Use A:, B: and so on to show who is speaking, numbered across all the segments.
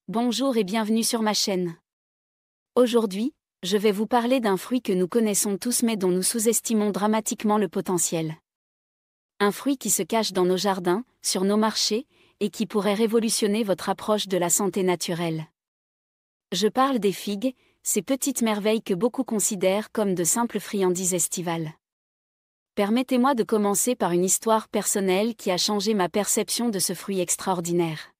A: Bonjour et bienvenue sur ma chaîne. Aujourd'hui, je vais vous parler d'un fruit que nous connaissons tous mais dont nous sous-estimons dramatiquement le potentiel. Un fruit qui se cache dans nos jardins, sur nos marchés, et qui pourrait révolutionner votre approche de la santé naturelle. Je parle des figues, ces petites merveilles que beaucoup considèrent comme de simples friandises estivales. Permettez-moi de commencer par une histoire personnelle qui a changé ma perception de ce fruit extraordinaire.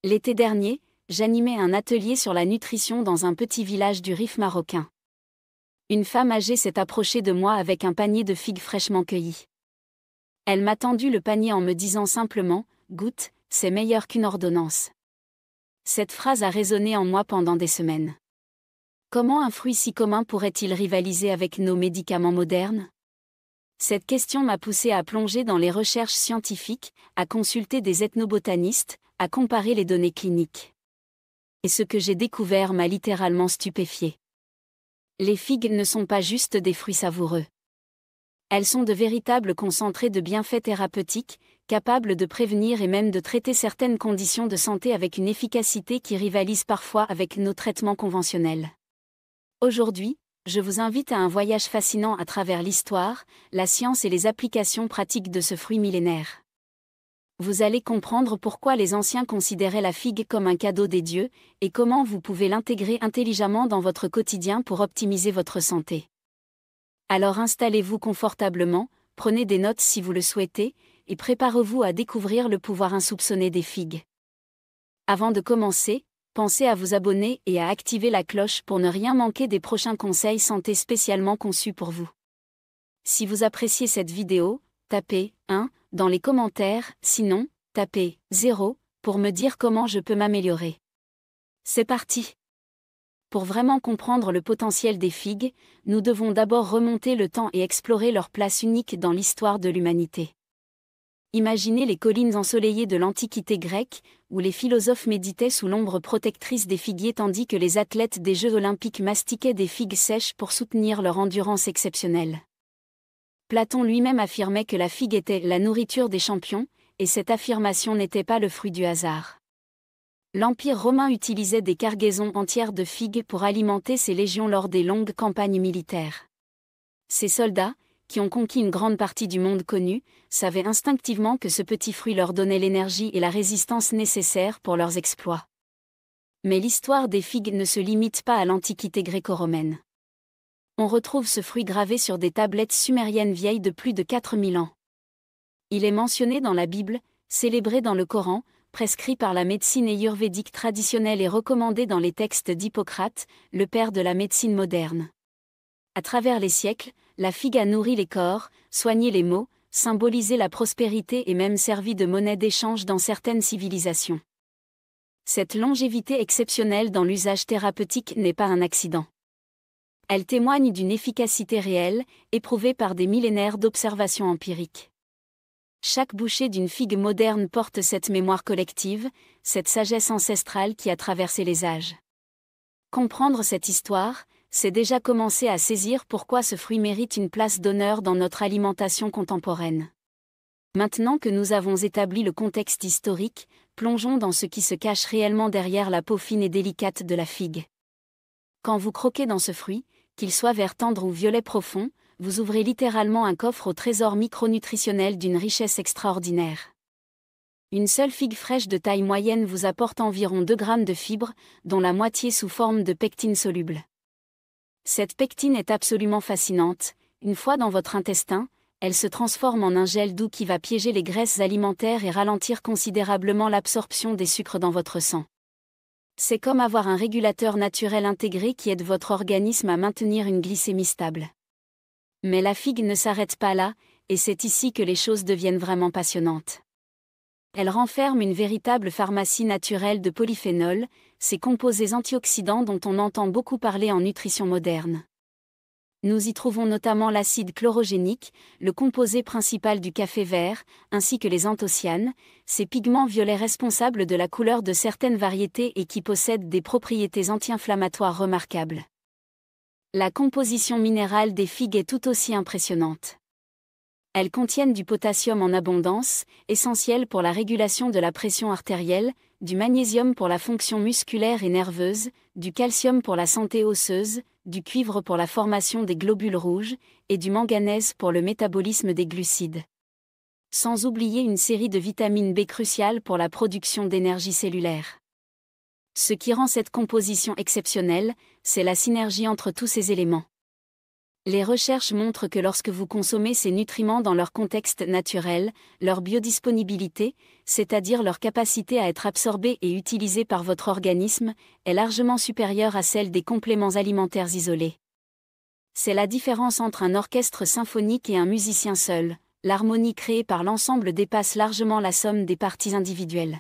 A: L'été dernier, j'animais un atelier sur la nutrition dans un petit village du Rif marocain. Une femme âgée s'est approchée de moi avec un panier de figues fraîchement cueillies. Elle m'a tendu le panier en me disant simplement « Goûte, c'est meilleur qu'une ordonnance ». Cette phrase a résonné en moi pendant des semaines. Comment un fruit si commun pourrait-il rivaliser avec nos médicaments modernes ? Cette question m'a poussé à plonger dans les recherches scientifiques, à consulter des ethnobotanistes, à comparer les données cliniques. Et ce que j'ai découvert m'a littéralement stupéfié. Les figues ne sont pas juste des fruits savoureux. Elles sont de véritables concentrés de bienfaits thérapeutiques, capables de prévenir et même de traiter certaines conditions de santé avec une efficacité qui rivalise parfois avec nos traitements conventionnels. Aujourd'hui, je vous invite à un voyage fascinant à travers l'histoire, la science et les applications pratiques de ce fruit millénaire. Vous allez comprendre pourquoi les anciens considéraient la figue comme un cadeau des dieux, et comment vous pouvez l'intégrer intelligemment dans votre quotidien pour optimiser votre santé. Alors installez-vous confortablement, prenez des notes si vous le souhaitez, et préparez-vous à découvrir le pouvoir insoupçonné des figues. Avant de commencer, pensez à vous abonner et à activer la cloche pour ne rien manquer des prochains conseils santé spécialement conçus pour vous. Si vous appréciez cette vidéo, tapez 1 dans les commentaires, sinon, tapez 0 pour me dire comment je peux m'améliorer. C'est parti! Pour vraiment comprendre le potentiel des figues, nous devons d'abord remonter le temps et explorer leur place unique dans l'histoire de l'humanité. Imaginez les collines ensoleillées de l'Antiquité grecque, où les philosophes méditaient sous l'ombre protectrice des figuiers tandis que les athlètes des Jeux olympiques mastiquaient des figues sèches pour soutenir leur endurance exceptionnelle. Platon lui-même affirmait que la figue était la nourriture des champions, et cette affirmation n'était pas le fruit du hasard. L'Empire romain utilisait des cargaisons entières de figues pour alimenter ses légions lors des longues campagnes militaires. Ces soldats, qui ont conquis une grande partie du monde connu, savaient instinctivement que ce petit fruit leur donnait l'énergie et la résistance nécessaires pour leurs exploits. Mais l'histoire des figues ne se limite pas à l'Antiquité gréco-romaine. On retrouve ce fruit gravé sur des tablettes sumériennes vieilles de plus de 4000 ans. Il est mentionné dans la Bible, célébré dans le Coran, prescrit par la médecine ayurvédique traditionnelle et recommandé dans les textes d'Hippocrate, le père de la médecine moderne. À travers les siècles, la figue a nourri les corps, soigné les maux, symbolisé la prospérité et même servi de monnaie d'échange dans certaines civilisations. Cette longévité exceptionnelle dans l'usage thérapeutique n'est pas un accident. Elle témoigne d'une efficacité réelle, éprouvée par des millénaires d'observations empiriques. Chaque bouchée d'une figue moderne porte cette mémoire collective, cette sagesse ancestrale qui a traversé les âges. Comprendre cette histoire, c'est déjà commencer à saisir pourquoi ce fruit mérite une place d'honneur dans notre alimentation contemporaine. Maintenant que nous avons établi le contexte historique, plongeons dans ce qui se cache réellement derrière la peau fine et délicate de la figue. Quand vous croquez dans ce fruit, qu'il soit vert tendre ou violet profond, vous ouvrez littéralement un coffre au trésor micronutritionnel d'une richesse extraordinaire. Une seule figue fraîche de taille moyenne vous apporte environ 2 grammes de fibres, dont la moitié sous forme de pectine soluble. Cette pectine est absolument fascinante. Une fois dans votre intestin, elle se transforme en un gel doux qui va piéger les graisses alimentaires et ralentir considérablement l'absorption des sucres dans votre sang. C'est comme avoir un régulateur naturel intégré qui aide votre organisme à maintenir une glycémie stable. Mais la figue ne s'arrête pas là, et c'est ici que les choses deviennent vraiment passionnantes. Elle renferme une véritable pharmacie naturelle de polyphénols, ces composés antioxydants dont on entend beaucoup parler en nutrition moderne. Nous y trouvons notamment l'acide chlorogénique, le composé principal du café vert, ainsi que les anthocyanes, ces pigments violets responsables de la couleur de certaines variétés et qui possèdent des propriétés anti-inflammatoires remarquables. La composition minérale des figues est tout aussi impressionnante. Elles contiennent du potassium en abondance, essentiel pour la régulation de la pression artérielle, du magnésium pour la fonction musculaire et nerveuse, du calcium pour la santé osseuse, du cuivre pour la formation des globules rouges, et du manganèse pour le métabolisme des glucides. Sans oublier une série de vitamines B cruciales pour la production d'énergie cellulaire. Ce qui rend cette composition exceptionnelle, c'est la synergie entre tous ces éléments. Les recherches montrent que lorsque vous consommez ces nutriments dans leur contexte naturel, leur biodisponibilité, c'est-à-dire leur capacité à être absorbés et utilisés par votre organisme, est largement supérieure à celle des compléments alimentaires isolés. C'est la différence entre un orchestre symphonique et un musicien seul. L'harmonie créée par l'ensemble dépasse largement la somme des parties individuelles.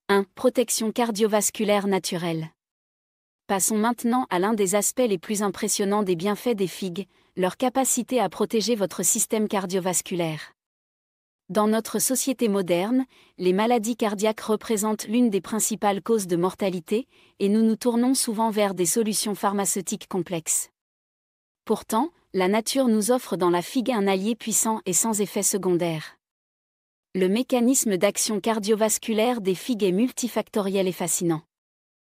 A: 1. Protection cardiovasculaire naturelle. Passons maintenant à l'un des aspects les plus impressionnants des bienfaits des figues, leur capacité à protéger votre système cardiovasculaire. Dans notre société moderne, les maladies cardiaques représentent l'une des principales causes de mortalité, et nous nous tournons souvent vers des solutions pharmaceutiques complexes. Pourtant, la nature nous offre dans la figue un allié puissant et sans effet secondaire. Le mécanisme d'action cardiovasculaire des figues est multifactoriel et fascinant.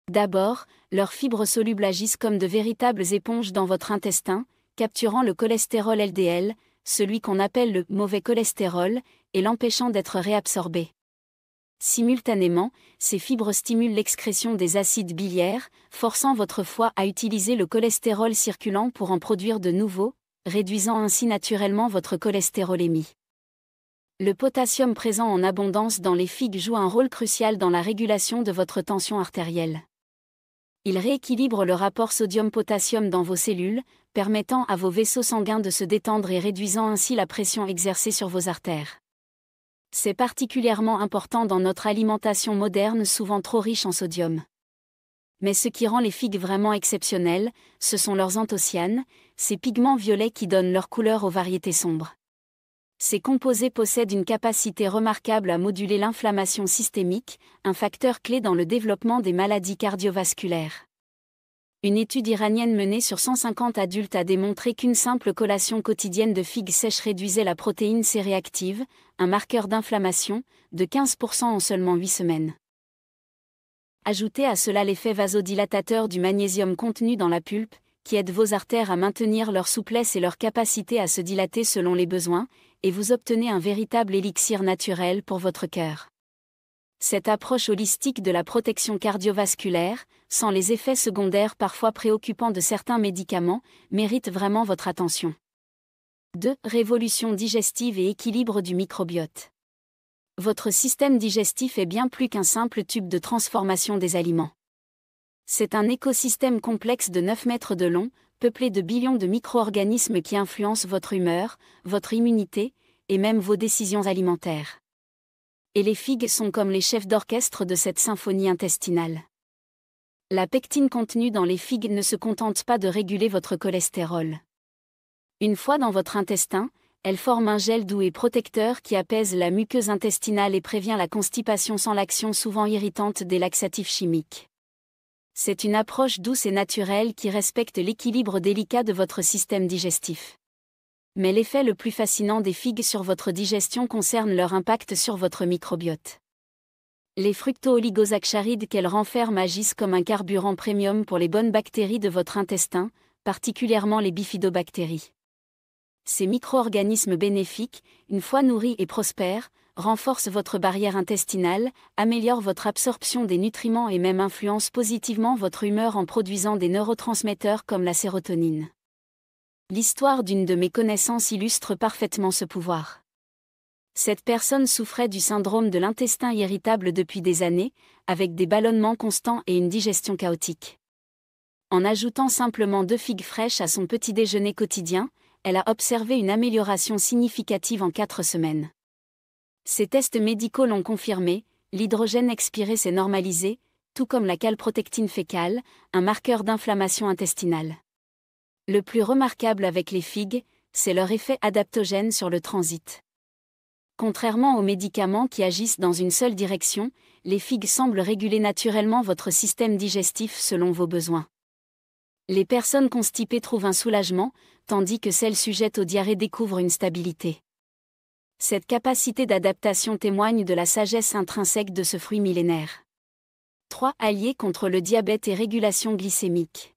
A: D'abord, leurs fibres solubles agissent comme de véritables éponges dans votre intestin, capturant le cholestérol LDL, celui qu'on appelle le mauvais cholestérol, et l'empêchant d'être réabsorbé. Simultanément, ces fibres stimulent l'excrétion des acides biliaires, forçant votre foie à utiliser le cholestérol circulant pour en produire de nouveaux, réduisant ainsi naturellement votre cholestérolémie. Le potassium présent en abondance dans les figues joue un rôle crucial dans la régulation de votre tension artérielle. Il rééquilibre le rapport sodium-potassium dans vos cellules, permettant à vos vaisseaux sanguins de se détendre et réduisant ainsi la pression exercée sur vos artères. C'est particulièrement important dans notre alimentation moderne souvent trop riche en sodium. Mais ce qui rend les figues vraiment exceptionnelles, ce sont leurs anthocyanes, ces pigments violets qui donnent leur couleur aux variétés sombres. Ces composés possèdent une capacité remarquable à moduler l'inflammation systémique, un facteur clé dans le développement des maladies cardiovasculaires. Une étude iranienne menée sur 150 adultes a démontré qu'une simple collation quotidienne de figues sèches réduisait la protéine C-réactive, un marqueur d'inflammation, de 15% en seulement 8 semaines. Ajoutez à cela l'effet vasodilatateur du magnésium contenu dans la pulpe, qui aide vos artères à maintenir leur souplesse et leur capacité à se dilater selon les besoins, et vous obtenez un véritable élixir naturel pour votre cœur. Cette approche holistique de la protection cardiovasculaire, sans les effets secondaires parfois préoccupants de certains médicaments, mérite vraiment votre attention. 2. Révolution digestive et équilibre du microbiote. Votre système digestif est bien plus qu'un simple tube de transformation des aliments. C'est un écosystème complexe de 9 mètres de long, peuplé de billions de micro-organismes qui influencent votre humeur, votre immunité, et même vos décisions alimentaires. Et les figues sont comme les chefs d'orchestre de cette symphonie intestinale. La pectine contenue dans les figues ne se contente pas de réguler votre cholestérol. Une fois dans votre intestin, elle forme un gel doux et protecteur qui apaise la muqueuse intestinale et prévient la constipation sans l'action souvent irritante des laxatifs chimiques. C'est une approche douce et naturelle qui respecte l'équilibre délicat de votre système digestif. Mais l'effet le plus fascinant des figues sur votre digestion concerne leur impact sur votre microbiote. Les fructo-oligosaccharides qu'elles renferment agissent comme un carburant premium pour les bonnes bactéries de votre intestin, particulièrement les bifidobactéries. Ces micro-organismes bénéfiques, une fois nourris et prospères, renforcent votre barrière intestinale, améliorent votre absorption des nutriments et même influencent positivement votre humeur en produisant des neurotransmetteurs comme la sérotonine. L'histoire d'une de mes connaissances illustre parfaitement ce pouvoir. Cette personne souffrait du syndrome de l'intestin irritable depuis des années, avec des ballonnements constants et une digestion chaotique. En ajoutant simplement 2 figues fraîches à son petit déjeuner quotidien, elle a observé une amélioration significative en 4 semaines. Ces tests médicaux l'ont confirmé, l'hydrogène expiré s'est normalisé, tout comme la calprotectine fécale, un marqueur d'inflammation intestinale. Le plus remarquable avec les figues, c'est leur effet adaptogène sur le transit. Contrairement aux médicaments qui agissent dans une seule direction, les figues semblent réguler naturellement votre système digestif selon vos besoins. Les personnes constipées trouvent un soulagement, tandis que celles sujettes aux diarrhées découvrent une stabilité. Cette capacité d'adaptation témoigne de la sagesse intrinsèque de ce fruit millénaire. 3. Allié contre le diabète et régulation glycémique.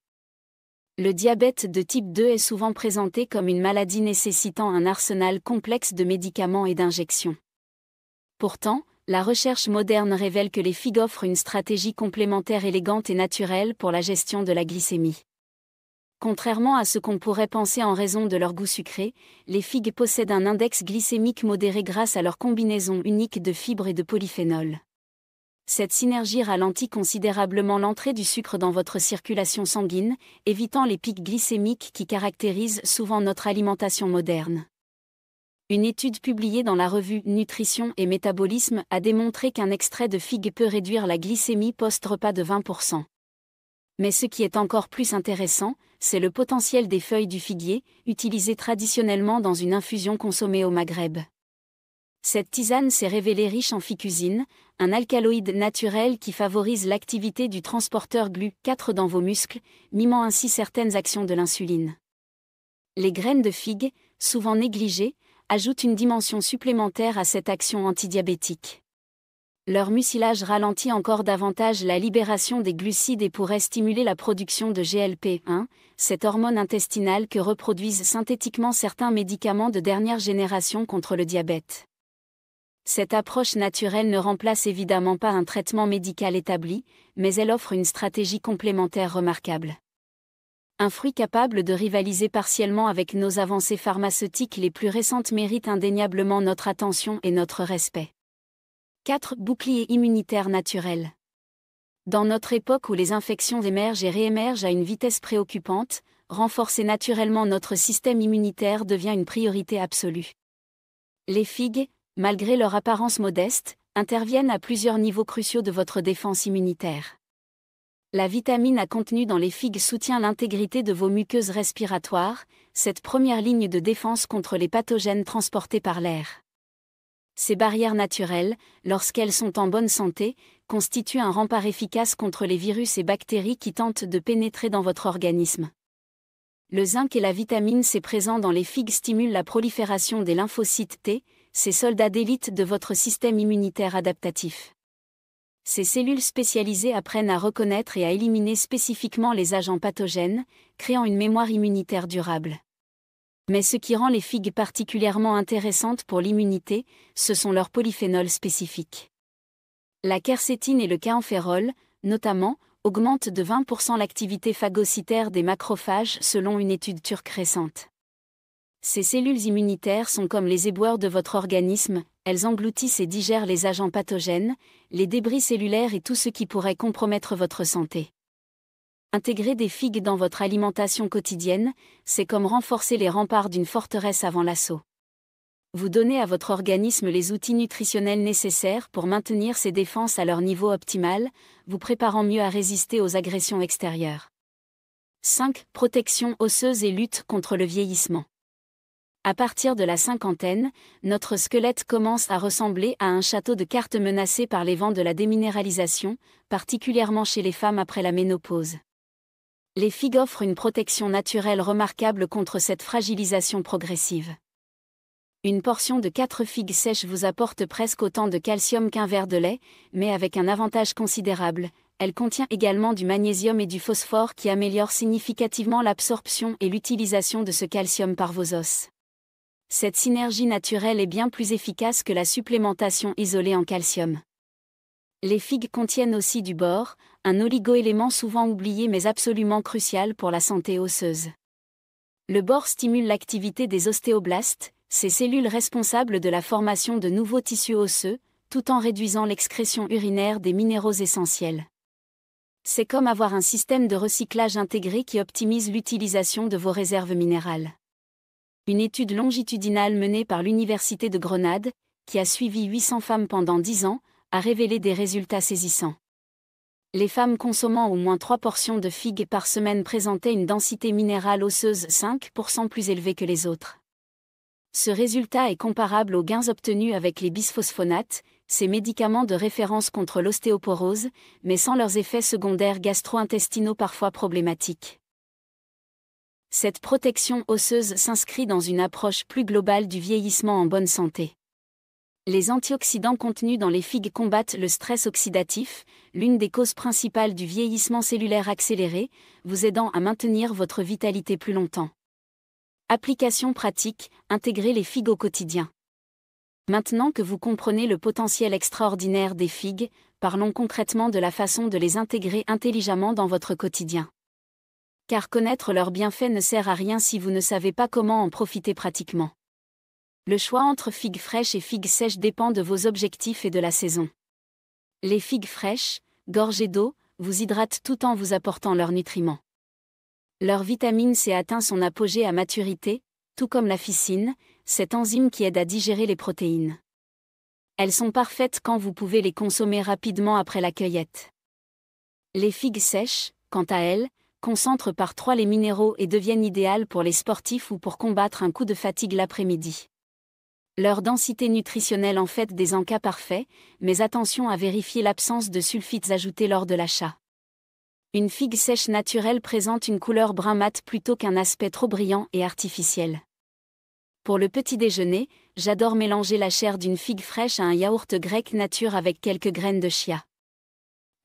A: Le diabète de type 2 est souvent présenté comme une maladie nécessitant un arsenal complexe de médicaments et d'injections. Pourtant, la recherche moderne révèle que les figues offrent une stratégie complémentaire élégante et naturelle pour la gestion de la glycémie. Contrairement à ce qu'on pourrait penser en raison de leur goût sucré, les figues possèdent un index glycémique modéré grâce à leur combinaison unique de fibres et de polyphénols. Cette synergie ralentit considérablement l'entrée du sucre dans votre circulation sanguine, évitant les pics glycémiques qui caractérisent souvent notre alimentation moderne. Une étude publiée dans la revue Nutrition et Métabolisme a démontré qu'un extrait de figue peut réduire la glycémie post-repas de 20%. Mais ce qui est encore plus intéressant, c'est le potentiel des feuilles du figuier, utilisées traditionnellement dans une infusion consommée au Maghreb. Cette tisane s'est révélée riche en ficusine, un alcaloïde naturel qui favorise l'activité du transporteur GLU4 dans vos muscles, mimant ainsi certaines actions de l'insuline. Les graines de figue, souvent négligées, ajoutent une dimension supplémentaire à cette action antidiabétique. Leur mucilage ralentit encore davantage la libération des glucides et pourrait stimuler la production de GLP-1, cette hormone intestinale que reproduisent synthétiquement certains médicaments de dernière génération contre le diabète. Cette approche naturelle ne remplace évidemment pas un traitement médical établi, mais elle offre une stratégie complémentaire remarquable. Un fruit capable de rivaliser partiellement avec nos avancées pharmaceutiques les plus récentes mérite indéniablement notre attention et notre respect. 4. Bouclier immunitaire naturel. Dans notre époque où les infections émergent et réémergent à une vitesse préoccupante, renforcer naturellement notre système immunitaire devient une priorité absolue. Les figues, malgré leur apparence modeste, interviennent à plusieurs niveaux cruciaux de votre défense immunitaire. La vitamine A contenue dans les figues soutient l'intégrité de vos muqueuses respiratoires, cette première ligne de défense contre les pathogènes transportés par l'air. Ces barrières naturelles, lorsqu'elles sont en bonne santé, constituent un rempart efficace contre les virus et bactéries qui tentent de pénétrer dans votre organisme. Le zinc et la vitamine C présents dans les figues stimulent la prolifération des lymphocytes T, ces soldats d'élite de votre système immunitaire adaptatif. Ces cellules spécialisées apprennent à reconnaître et à éliminer spécifiquement les agents pathogènes, créant une mémoire immunitaire durable. Mais ce qui rend les figues particulièrement intéressantes pour l'immunité, ce sont leurs polyphénols spécifiques. La quercétine et le kaempférol, notamment, augmentent de 20% l'activité phagocytaire des macrophages selon une étude turque récente. Ces cellules immunitaires sont comme les éboueurs de votre organisme, elles engloutissent et digèrent les agents pathogènes, les débris cellulaires et tout ce qui pourrait compromettre votre santé. Intégrer des figues dans votre alimentation quotidienne, c'est comme renforcer les remparts d'une forteresse avant l'assaut. Vous donnez à votre organisme les outils nutritionnels nécessaires pour maintenir ses défenses à leur niveau optimal, vous préparant mieux à résister aux agressions extérieures. 5. Protection osseuse et lutte contre le vieillissement. À partir de la cinquantaine, notre squelette commence à ressembler à un château de cartes menacé par les vents de la déminéralisation, particulièrement chez les femmes après la ménopause. Les figues offrent une protection naturelle remarquable contre cette fragilisation progressive. Une portion de 4 figues sèches vous apporte presque autant de calcium qu'un verre de lait, mais avec un avantage considérable, elle contient également du magnésium et du phosphore qui améliorent significativement l'absorption et l'utilisation de ce calcium par vos os. Cette synergie naturelle est bien plus efficace que la supplémentation isolée en calcium. Les figues contiennent aussi du bore, un oligoélément souvent oublié mais absolument crucial pour la santé osseuse. Le bore stimule l'activité des ostéoblastes, ces cellules responsables de la formation de nouveaux tissus osseux, tout en réduisant l'excrétion urinaire des minéraux essentiels. C'est comme avoir un système de recyclage intégré qui optimise l'utilisation de vos réserves minérales. Une étude longitudinale menée par l'Université de Grenade, qui a suivi 800 femmes pendant 10 ans, a révélé des résultats saisissants. Les femmes consommant au moins 3 portions de figues par semaine présentaient une densité minérale osseuse 5% plus élevée que les autres. Ce résultat est comparable aux gains obtenus avec les bisphosphonates, ces médicaments de référence contre l'ostéoporose, mais sans leurs effets secondaires gastro-intestinaux parfois problématiques. Cette protection osseuse s'inscrit dans une approche plus globale du vieillissement en bonne santé. Les antioxydants contenus dans les figues combattent le stress oxydatif, l'une des causes principales du vieillissement cellulaire accéléré, vous aidant à maintenir votre vitalité plus longtemps. Application pratique, intégrez les figues au quotidien. Maintenant que vous comprenez le potentiel extraordinaire des figues, parlons concrètement de la façon de les intégrer intelligemment dans votre quotidien. Car connaître leurs bienfaits ne sert à rien si vous ne savez pas comment en profiter pratiquement. Le choix entre figues fraîches et figues sèches dépend de vos objectifs et de la saison. Les figues fraîches, gorgées d'eau, vous hydratent tout en vous apportant leurs nutriments. Leur vitamine C atteint son apogée à maturité, tout comme la ficine, cette enzyme qui aide à digérer les protéines. Elles sont parfaites quand vous pouvez les consommer rapidement après la cueillette. Les figues sèches, quant à elles, concentrent par 3 les minéraux et deviennent idéales pour les sportifs ou pour combattre un coup de fatigue l'après-midi. Leur densité nutritionnelle en fait des encas parfaits, mais attention à vérifier l'absence de sulfites ajoutés lors de l'achat. Une figue sèche naturelle présente une couleur brun mat plutôt qu'un aspect trop brillant et artificiel. Pour le petit déjeuner, j'adore mélanger la chair d'une figue fraîche à un yaourt grec nature avec quelques graines de chia.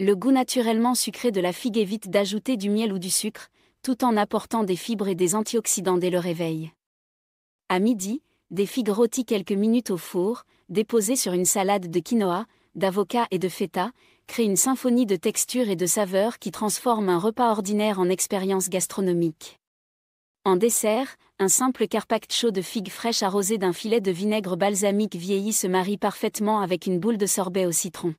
A: Le goût naturellement sucré de la figue évite d'ajouter du miel ou du sucre, tout en apportant des fibres et des antioxydants dès le réveil. À midi, des figues rôties quelques minutes au four, déposées sur une salade de quinoa, d'avocat et de feta, créent une symphonie de textures et de saveurs qui transforme un repas ordinaire en expérience gastronomique. En dessert, un simple carpaccio de figues fraîches arrosé d'un filet de vinaigre balsamique vieilli se marie parfaitement avec une boule de sorbet au citron.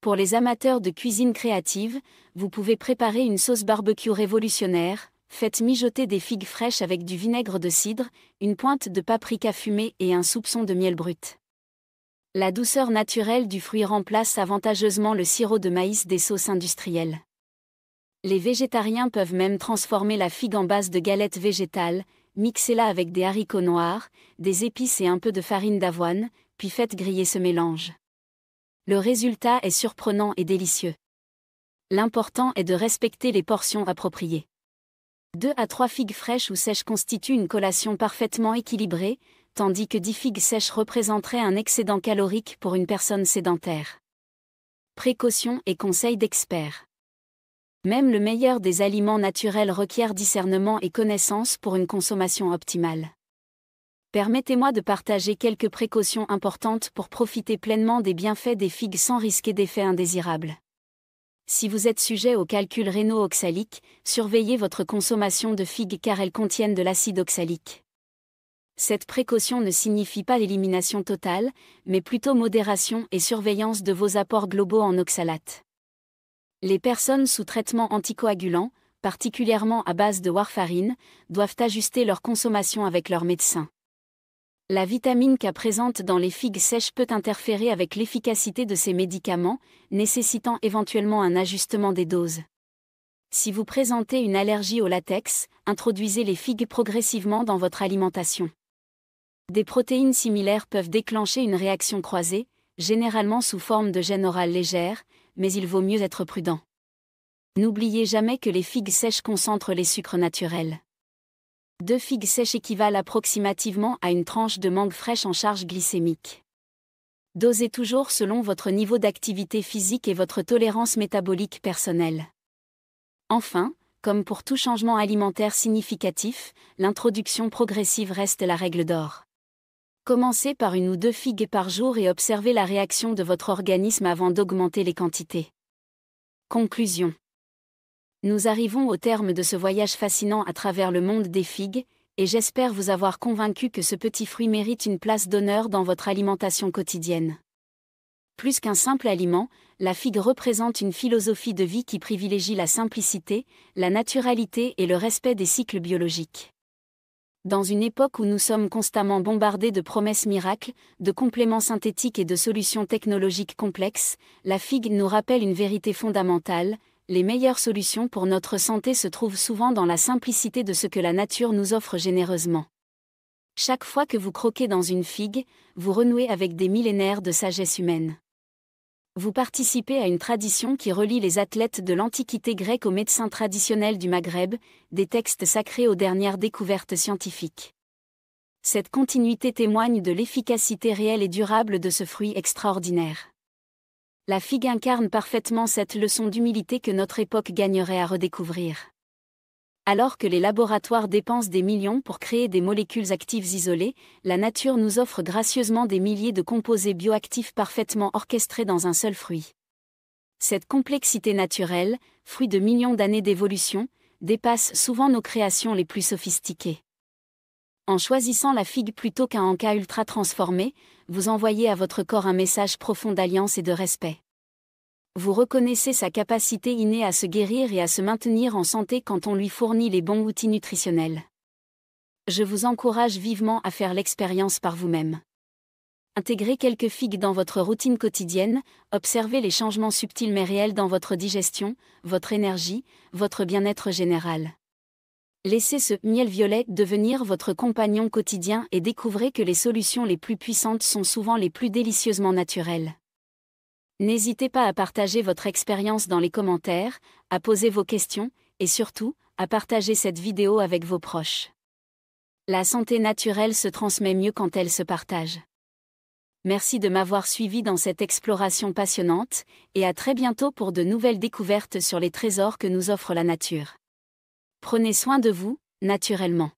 A: Pour les amateurs de cuisine créative, vous pouvez préparer une sauce barbecue révolutionnaire. Faites mijoter des figues fraîches avec du vinaigre de cidre, une pointe de paprika fumée et un soupçon de miel brut. La douceur naturelle du fruit remplace avantageusement le sirop de maïs des sauces industrielles. Les végétariens peuvent même transformer la figue en base de galettes végétales, mixez-la avec des haricots noirs, des épices et un peu de farine d'avoine, puis faites griller ce mélange. Le résultat est surprenant et délicieux. L'important est de respecter les portions appropriées. 2 à 3 figues fraîches ou sèches constituent une collation parfaitement équilibrée, tandis que 10 figues sèches représenteraient un excédent calorique pour une personne sédentaire. Précautions et conseils d'experts. Même le meilleur des aliments naturels requiert discernement et connaissance pour une consommation optimale. Permettez-moi de partager quelques précautions importantes pour profiter pleinement des bienfaits des figues sans risquer d'effets indésirables. Si vous êtes sujet aux calculs rénaux oxaliques, surveillez votre consommation de figues car elles contiennent de l'acide oxalique. Cette précaution ne signifie pas l'élimination totale, mais plutôt modération et surveillance de vos apports globaux en oxalates. Les personnes sous traitement anticoagulant, particulièrement à base de warfarine, doivent ajuster leur consommation avec leur médecin. La vitamine K présente dans les figues sèches peut interférer avec l'efficacité de ces médicaments, nécessitant éventuellement un ajustement des doses. Si vous présentez une allergie au latex, introduisez les figues progressivement dans votre alimentation. Des protéines similaires peuvent déclencher une réaction croisée, généralement sous forme de gêne orale légère, mais il vaut mieux être prudent. N'oubliez jamais que les figues sèches concentrent les sucres naturels. 2 figues sèches équivalent approximativement à une tranche de mangue fraîche en charge glycémique. Dosez toujours selon votre niveau d'activité physique et votre tolérance métabolique personnelle. Enfin, comme pour tout changement alimentaire significatif, l'introduction progressive reste la règle d'or. Commencez par 1 ou 2 figues par jour et observez la réaction de votre organisme avant d'augmenter les quantités. Conclusion. Nous arrivons au terme de ce voyage fascinant à travers le monde des figues, et j'espère vous avoir convaincu que ce petit fruit mérite une place d'honneur dans votre alimentation quotidienne. Plus qu'un simple aliment, la figue représente une philosophie de vie qui privilégie la simplicité, la naturalité et le respect des cycles biologiques. Dans une époque où nous sommes constamment bombardés de promesses miracles, de compléments synthétiques et de solutions technologiques complexes, la figue nous rappelle une vérité fondamentale: les meilleures solutions pour notre santé se trouvent souvent dans la simplicité de ce que la nature nous offre généreusement. Chaque fois que vous croquez dans une figue, vous renouez avec des millénaires de sagesse humaine. Vous participez à une tradition qui relie les athlètes de l'Antiquité grecque aux médecins traditionnels du Maghreb, des textes sacrés aux dernières découvertes scientifiques. Cette continuité témoigne de l'efficacité réelle et durable de ce fruit extraordinaire. La figue incarne parfaitement cette leçon d'humilité que notre époque gagnerait à redécouvrir. Alors que les laboratoires dépensent des millions pour créer des molécules actives isolées, la nature nous offre gracieusement des milliers de composés bioactifs parfaitement orchestrés dans un seul fruit. Cette complexité naturelle, fruit de millions d'années d'évolution, dépasse souvent nos créations les plus sophistiquées. En choisissant la figue plutôt qu'un encas ultra transformé, vous envoyez à votre corps un message profond d'alliance et de respect. Vous reconnaissez sa capacité innée à se guérir et à se maintenir en santé quand on lui fournit les bons outils nutritionnels. Je vous encourage vivement à faire l'expérience par vous-même. Intégrez quelques figues dans votre routine quotidienne, observez les changements subtils mais réels dans votre digestion, votre énergie, votre bien-être général. Laissez ce miel violet devenir votre compagnon quotidien et découvrez que les solutions les plus puissantes sont souvent les plus délicieusement naturelles. N'hésitez pas à partager votre expérience dans les commentaires, à poser vos questions, et surtout, à partager cette vidéo avec vos proches. La santé naturelle se transmet mieux quand elle se partage. Merci de m'avoir suivi dans cette exploration passionnante, et à très bientôt pour de nouvelles découvertes sur les trésors que nous offre la nature. Prenez soin de vous, naturellement.